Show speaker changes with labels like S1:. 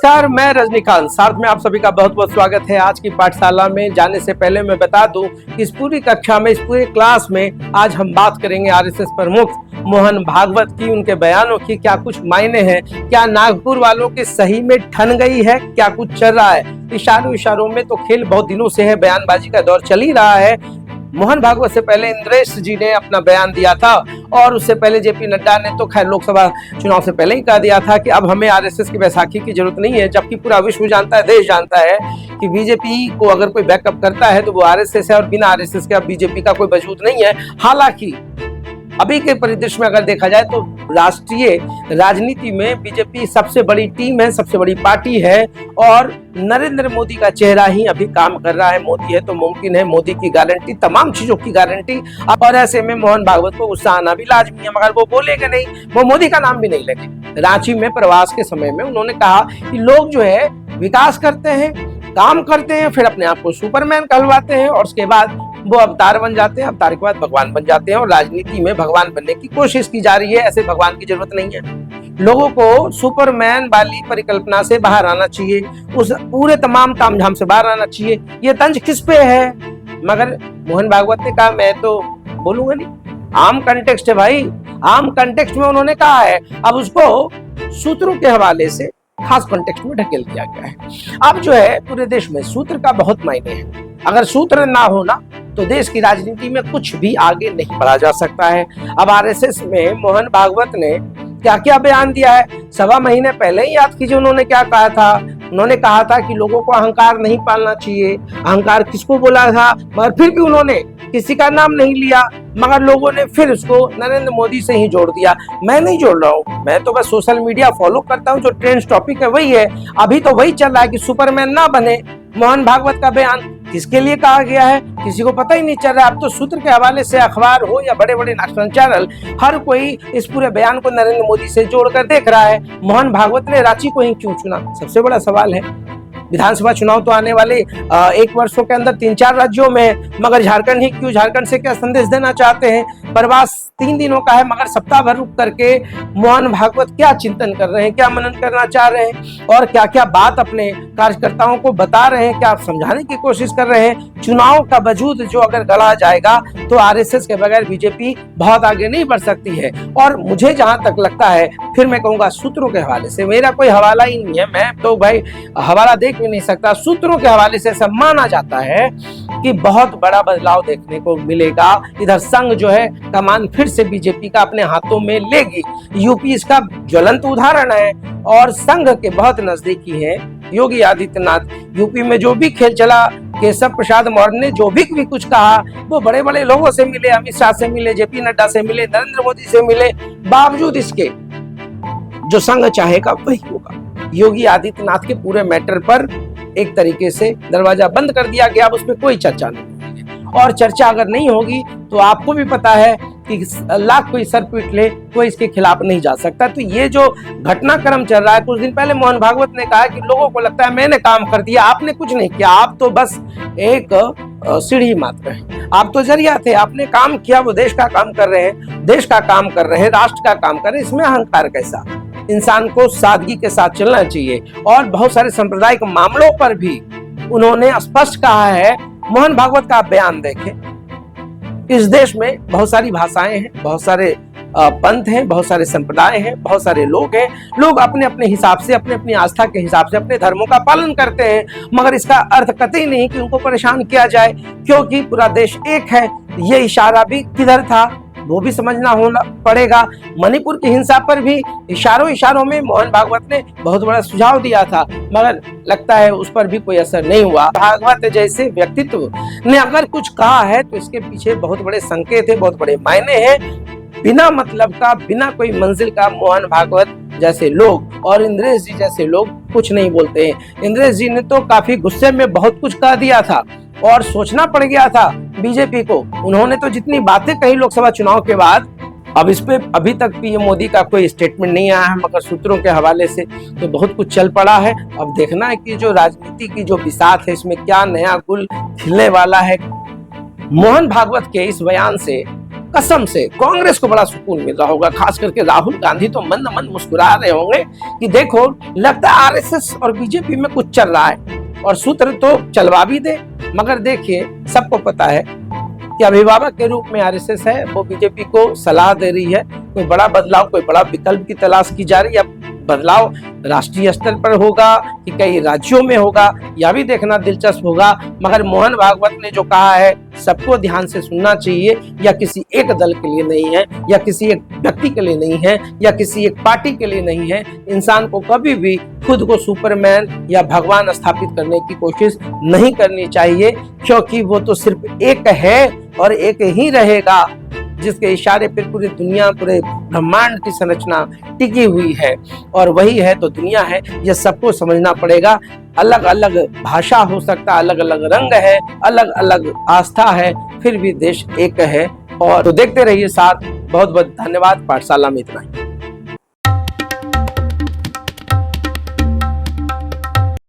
S1: नमस्कार, मैं रजनीकांत साथ में आप सभी का बहुत बहुत स्वागत है। आज की पाठशाला में जाने से पहले मैं बता दूं कि इस पूरी कक्षा में, इस पूरे क्लास में आज हम बात करेंगे आरएसएस प्रमुख मोहन भागवत की, उनके बयानों की क्या कुछ मायने हैं, क्या नागपुर वालों के सही में ठन गई है, क्या कुछ चल रहा है। इशारों में तो खेल बहुत दिनों से है, बयानबाजी का दौर चल ही रहा है। मोहन भागवत से पहले इंद्रेश जी ने अपना बयान दिया था और उससे पहले जेपी नड्डा ने तो खैर लोकसभा चुनाव से पहले ही कह दिया था कि अब हमें आरएसएस की बैसाखी की जरूरत नहीं है, जबकि पूरा विश्व जानता है, देश जानता है कि बीजेपी को अगर कोई बैकअप करता है तो वो आरएसएस है और बिना आरएसएस के अब बीजेपी का कोई वजूद नहीं है। हालांकि अभी के परिदृश्य में अगर देखा जाए तो राष्ट्रीय राजनीति में बीजेपी सबसे बड़ी टीम है, सबसे बड़ी पार्टी है और नरेंद्र मोदी का चेहरा ही अभी काम कर रहा है। मोदी है तो मुमकिन है, मोदी की गारंटी, तमाम चीजों की गारंटी। और ऐसे में मोहन भागवत को गुस्सा आना भी लाजमी है, मगर वो बोलेंगे नहीं, वो मोदी का नाम भी नहीं लेंगे। रांची में प्रवास के समय में उन्होंने कहा कि लोग जो है विकास करते हैं, काम करते हैं, फिर अपने आप को सुपरमैन कहलवाते हैं और उसके बाद वो अवतार बन जाते हैं, अवतार के बाद भगवान बन जाते हैं और राजनीति में भगवान बनने की कोशिश की जा रही है। ऐसे भगवान की जरूरत नहीं है। लोगों को सुपरमैन वाली परिकल्पना से बाहर आना चाहिए, उस पूरे तमाम तामझाम से बाहर आना चाहिए। ये तंज किस पे है? मगर मोहन भागवत ने कहा मैं तो बोलूंगा नहीं, आम कंटेक्स्ट है भाई, आम कंटेक्स्ट में उन्होंने कहा है। अब उसको सूत्रों के हवाले से खास कॉन्टेक्स्ट में ढकेल दिया गया है। अब जो है पूरे देश में सूत्र का बहुत मायने है। अगर सूत्र ना होना तो देश की राजनीति में कुछ भी आगे नहीं बढ़ा जा सकता है। अब आरएसएस में मोहन भागवत ने क्या क्या बयान दिया है, सवा महीने पहले ही याद कीजिए उन्होंने क्या कहा था। उन्होंने कहा था कि लोगों को अहंकार नहीं पालना चाहिए। अहंकार किसको बोला था? मगर फिर भी उन्होंने किसी का नाम नहीं लिया, मगर लोगों ने फिर उसको नरेंद्र मोदी से ही जोड़ दिया। मैं नहीं जोड़ रहा हूँ, मैं तो बस सोशल मीडिया फॉलो करता हूँ, जो ट्रेंड टॉपिक है वही है। अभी तो वही चल रहा है कि सुपरमैन ना बने। मोहन भागवत का बयान किसके लिए कहा गया है किसी को पता ही नहीं चल रहा है। अब तो सूत्र के हवाले से अखबार हो या बड़े बड़े नेशनल चैनल, हर कोई इस पूरे बयान को नरेंद्र मोदी से जोड़कर देख रहा है। मोहन भागवत ने रांची को ही क्यों चुना, सबसे बड़ा सवाल है। विधानसभा चुनाव तो आने वाले एक वर्षों के अंदर 3-4 राज्यों में, मगर झारखंड ही क्यों? झारखंड से क्या संदेश देना चाहते हैं? प्रवास 3 दिनों का है, मगर सप्ताह भर रुक करके मोहन भागवत क्या चिंतन कर रहे हैं, क्या मनन करना चाह रहे हैं और क्या क्या बात अपने कार्यकर्ताओं को बता रहे हैं, क्या समझाने की कोशिश कर रहे हैं। चुनाव का वजूद जो अगर गढ़ा जाएगा तो आरएसएस के बगैर बीजेपी बहुत आगे नहीं बढ़ सकती है। और मुझे जहां तक लगता है, फिर मैं कहूंगा सूत्रों के हवाले से, मेरा कोई हवाला ही नहीं है, मैं तो भाई हवाला देख नहीं सकता। सूत्रों के हवाले से ऐसा माना जाता है कि बहुत बड़ा बदलाव देखने को मिलेगा। इधर संघ जो है कमान फिर से बीजेपी का अपने हाथों में लेगी। यूपी इसका ज्वलंत उदाहरण है और संघ के बहुत नजदीकी है योगी आदित्यनाथ। यूपी में जो भी खेल चला, केशव प्रसाद मौर्य ने जो भी कुछ कहा, वो बड़े बड़े लोगों से मिले, अमित शाह से मिले, जेपी नड्डा से मिले, नरेंद्र मोदी से मिले। बावजूद इसके जो संघ चाहेगा वही होगा। योगी आदित्यनाथ के पूरे मैटर पर एक तरीके से दरवाजा बंद कर दिया गया। अब उसमें कोई चर्चा नहीं होगी और चर्चा अगर नहीं होगी तो आपको भी पता है कि लाख कोई सर पीट ले, कोई इसके खिलाफ नहीं जा सकता। तो ये जो घटनाक्रम चल रहा है, कुछ दिन पहले मोहन भागवत ने कहा कि लोगों को लगता है मैंने काम कर दिया, आपने कुछ नहीं किया, आप तो बस एक सीढ़ी मात्र है, आप तो जरिया थे, आपने काम किया, वो देश का काम कर रहे हैं, देश का काम कर रहे हैं, राष्ट्र का काम कर रहे हैं। इसमें अहंकार कैसा? इंसान को सादगी के साथ चलना चाहिए। और बहुत सारे सांप्रदायिक मामलों पर भी उन्होंने स्पष्ट कहा है। मोहन भागवत का बयान देखें, इस देश में बहुत सारी भाषाएं हैं, बहुत सारे पंथ हैं, बहुत सारे संप्रदाय हैं, बहुत सारे लोग हैं। लोग अपने अपने हिसाब से, अपने अपनी आस्था के हिसाब से अपने धर्मों का पालन करते हैं, मगर इसका अर्थ कतई नहीं कि उनको परेशान किया जाए, क्योंकि पूरा देश एक है। ये इशारा भी किधर था वो भी समझना होना पड़ेगा। मणिपुर की हिंसा पर भी इशारों में मोहन भागवत ने बहुत बड़ा सुझाव दिया था, मगर लगता है उस पर भी कोई असर नहीं हुआ। भागवत जैसे व्यक्तित्व ने अगर कुछ कहा है तो इसके पीछे बहुत बड़े संकेत है, बहुत बड़े मायने हैं। बिना मतलब का, बिना कोई मंजिल का मोहन भागवत जैसे लोग और इंद्रेश जी जैसे लोग कुछ नहीं बोलते हैं। इंद्रेश जी ने तो काफी गुस्से में बहुत कुछ कह दिया था और सोचना पड़ गया था बीजेपी को। उन्होंने तो जितनी बातें कही लोकसभा चुनाव के बाद, अब इस पे अभी तक पीएम मोदी का कोई स्टेटमेंट नहीं आया है, मगर सूत्रों के हवाले से तो बहुत कुछ चल पड़ा है। अब देखना है कि जो राजनीति की जो बिसात है, इसमें क्या नया गुल खिलने वाला है। मोहन भागवत के इस बयान से कसम से कांग्रेस को बड़ा सुकून मिल रहा होगा, खास करके राहुल गांधी तो मन मन मुस्कुरा रहे होंगे कि देखो लगता है आरएसएस और बीजेपी में कुछ चल रहा है, और सूत्र तो चलवा भी दे। मगर देखिए, सबको पता है कि अभिभावक के रूप में आरएसएस है, वो बीजेपी को सलाह दे रही है। कोई बड़ा बदलाव, कोई बड़ा विकल्प की तलाश की जा रही है। बदलाव राष्ट्रीय स्तर पर होगा कि कई राज्यों में होगा, यह भी देखना दिलचस्प होगा। मगर मोहन भागवत ने जो कहा है सबको ध्यान से सुनना चाहिए। या किसी एक दल के लिए नहीं है, या किसी एक व्यक्ति के लिए नहीं है, या किसी एक पार्टी के लिए नहीं है। इंसान को कभी भी खुद को सुपरमैन या भगवान स्थापित करने की कोशिश नहीं करनी चाहिए, क्योंकि वो तो सिर्फ एक है और एक ही रहेगा, जिसके इशारे पर पूरी दुनिया, पूरे ब्रह्मांड की संरचना टिकी हुई है। और वही है तो दुनिया है, यह सबको समझना पड़ेगा। अलग अलग भाषा हो सकता, अलग अलग रंग है, अलग अलग आस्था है, फिर भी देश एक है। और तो देखते रहिए साथ। बहुत बहुत धन्यवाद। पाठशाला में इतना ही।